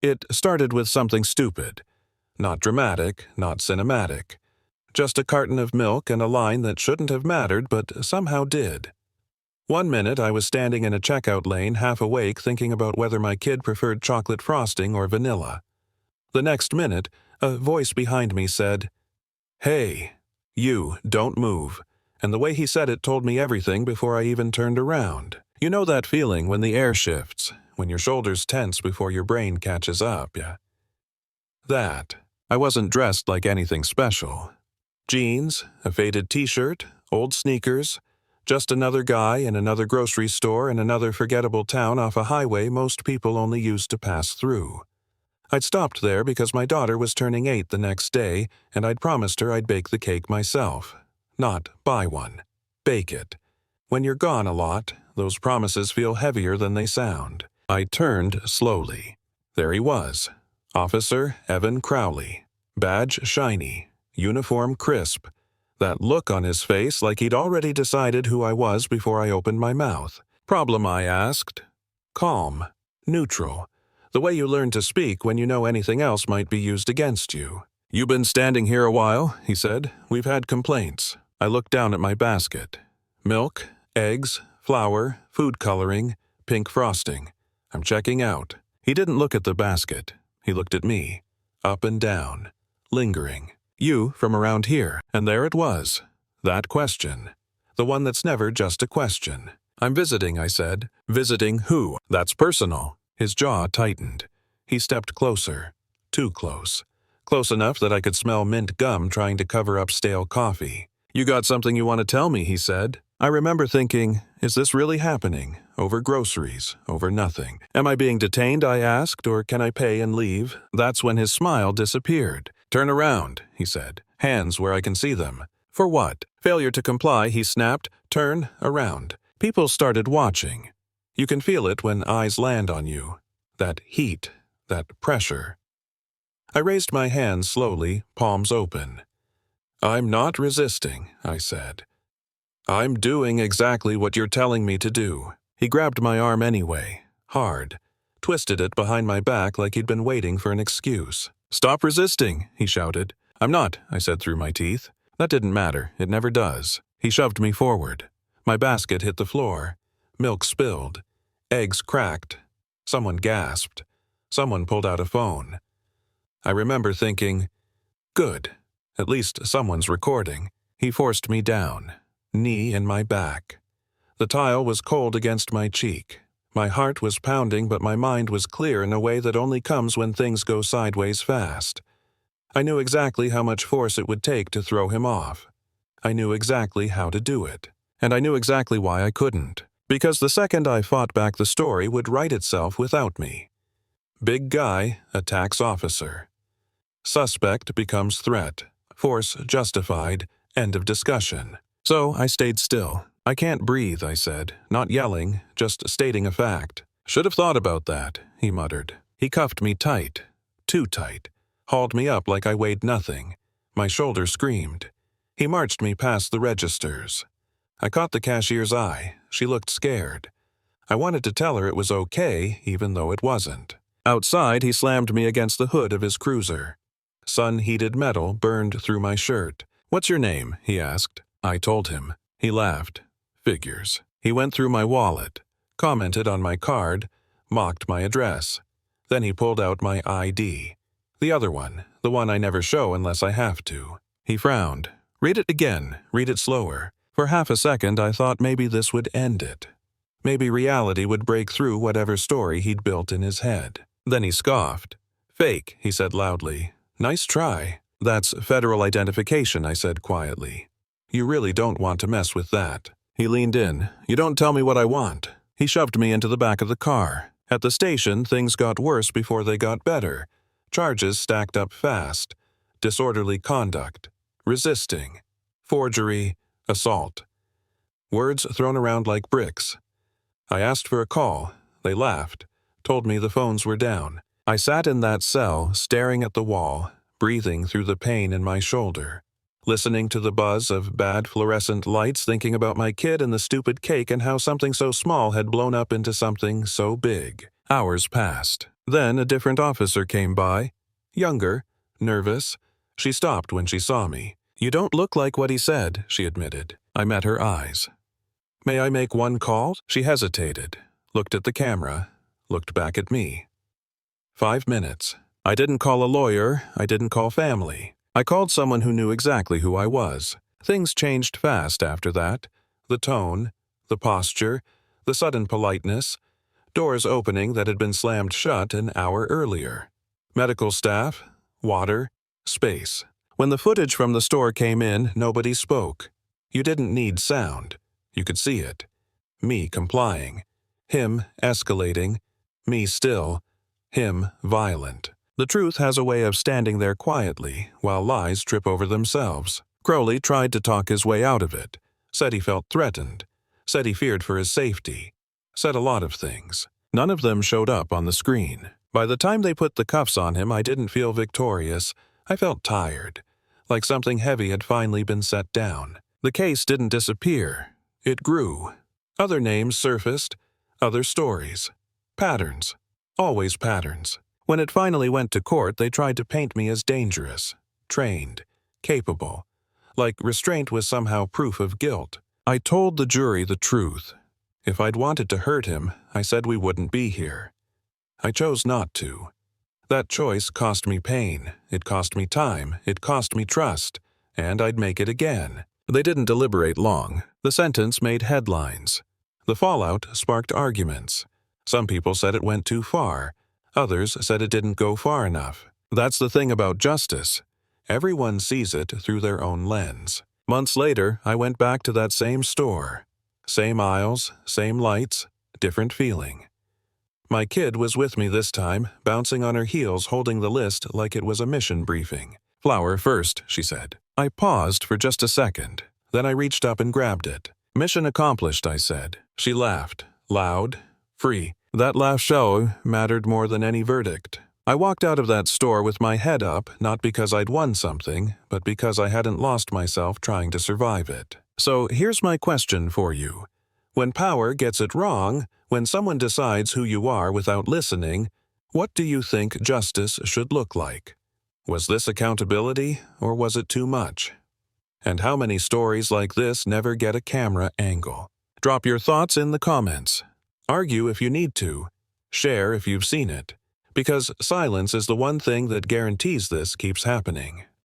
It started with something stupid. Not dramatic, not cinematic. Just a carton of milk and a line that shouldn't have mattered but somehow did. One minute I was standing in a checkout lane half awake thinking about whether my kid preferred chocolate frosting or vanilla. The next minute, a voice behind me said, "Hey, you, don't move." And the way he said it told me everything before I even turned around. You know that feeling when the air shifts, when your shoulders tense before your brain catches up, yeah? That. I wasn't dressed like anything special. Jeans, a faded t-shirt, old sneakers, just another guy in another grocery store in another forgettable town off a highway most people only use to pass through. I'd stopped there because my daughter was turning 8 the next day, and I'd promised her I'd bake the cake myself. Not buy one. Bake it. When you're gone a lot, those promises feel heavier than they sound. I turned slowly. There he was. Officer Evan Crowley. Badge shiny. Uniform crisp. That look on his face like he'd already decided who I was before I opened my mouth. Problem, I asked. Calm. Neutral. The way you learn to speak when you know anything else might be used against you. "You been standing here a while," he said. "We've had complaints." I looked down at my basket. Milk, eggs, flour, food coloring, pink frosting. "I'm checking out." He didn't look at the basket. He looked at me. Up and down. Lingering. "You from around here." And there it was. That question. The one that's never just a question. "I'm visiting," I said. "Visiting who? That's personal." His jaw tightened. He stepped closer. Too close. Close enough that I could smell mint gum trying to cover up stale coffee. "You got something you want to tell me," he said. I remember thinking, is this really happening? Over groceries, over nothing. "Am I being detained?" I asked, "or can I pay and leave?" That's when his smile disappeared. "Turn around," he said. "Hands where I can see them." "For what?" Failure to comply, he snapped. "Turn around." People started watching. You can feel it when eyes land on you. That heat, that pressure. I raised my hands slowly, palms open. "I'm not resisting," I said. "I'm doing exactly what you're telling me to do." He grabbed my arm anyway, hard, twisted it behind my back like he'd been waiting for an excuse. "Stop resisting," he shouted. "I'm not," I said through my teeth. That didn't matter. It never does. He shoved me forward. My basket hit the floor. Milk spilled. Eggs cracked. Someone gasped. Someone pulled out a phone. I remember thinking, good, at least someone's recording. He forced me down, knee in my back. The tile was cold against my cheek. My heart was pounding, but my mind was clear in a way that only comes when things go sideways fast. I knew exactly how much force it would take to throw him off. I knew exactly how to do it. And I knew exactly why I couldn't. Because the second I fought back, the story would write itself without me. Big guy attacks officer. Suspect becomes threat. Force justified. End of discussion. So I stayed still. "I can't breathe," I said, not yelling, just stating a fact. "Should have thought about that," he muttered. He cuffed me tight. Too tight. Hauled me up like I weighed nothing. My shoulder screamed. He marched me past the registers. I caught the cashier's eye. She looked scared. I wanted to tell her it was okay, even though it wasn't. Outside, he slammed me against the hood of his cruiser. Sun-heated metal burned through my shirt. "What's your name?" he asked. I told him. He laughed. Figures. He went through my wallet, commented on my card, mocked my address. Then he pulled out my ID. The other one, the one I never show unless I have to. He frowned. "Read it again. Read it slower." For half a second, I thought maybe this would end it. Maybe reality would break through whatever story he'd built in his head. Then he scoffed. "Fake," he said loudly. "Nice try." "That's federal identification," I said quietly. "You really don't want to mess with that." He leaned in. "You don't tell me what I want." He shoved me into the back of the car. At the station, things got worse before they got better. Charges stacked up fast. Disorderly conduct. Resisting. Forgery. Assault. Words thrown around like bricks. I asked for a call. They laughed. Told me the phones were down. I sat in that cell, staring at the wall, breathing through the pain in my shoulder. Listening to the buzz of bad fluorescent lights, thinking about my kid and the stupid cake and how something so small had blown up into something so big. Hours passed. Then a different officer came by. Younger, nervous. She stopped when she saw me. "You don't look like what he said," she admitted. I met her eyes. "May I make one call?" She hesitated, looked at the camera, looked back at me. 5 minutes. I didn't call a lawyer, I didn't call family. I called someone who knew exactly who I was. Things changed fast after that. The tone, the posture, the sudden politeness, doors opening that had been slammed shut an hour earlier. Medical staff, water, space. When the footage from the store came in, nobody spoke. You didn't need sound. You could see it. Me complying. Him escalating. Me still. Him violent. The truth has a way of standing there quietly while lies trip over themselves. Crowley tried to talk his way out of it. Said he felt threatened. Said he feared for his safety. Said a lot of things. None of them showed up on the screen. By the time they put the cuffs on him, I didn't feel victorious. I felt tired. Like something heavy had finally been set down. The case didn't disappear. It grew. Other names surfaced. Other stories. Patterns. Always patterns. When it finally went to court, they tried to paint me as dangerous, trained, capable. Like restraint was somehow proof of guilt. I told the jury the truth. If I'd wanted to hurt him, I said we wouldn't be here. I chose not to. That choice cost me pain, it cost me time, it cost me trust, and I'd make it again. They didn't deliberate long. The sentence made headlines. The fallout sparked arguments. Some people said it went too far. Others said it didn't go far enough. That's the thing about justice. Everyone sees it through their own lens. Months later, I went back to that same store. Same aisles, same lights, different feeling. My kid was with me this time, bouncing on her heels, holding the list like it was a mission briefing. "Flower first," she said. I paused for just a second. Then I reached up and grabbed it. "Mission accomplished," I said. She laughed, loud, free. That last show mattered more than any verdict. I walked out of that store with my head up, not because I'd won something, but because I hadn't lost myself trying to survive it. So here's my question for you. When power gets it wrong, when someone decides who you are without listening, what do you think justice should look like? Was this accountability, or was it too much? And how many stories like this never get a camera angle? Drop your thoughts in the comments. Argue if you need to. Share if you've seen it. Because silence is the one thing that guarantees this keeps happening.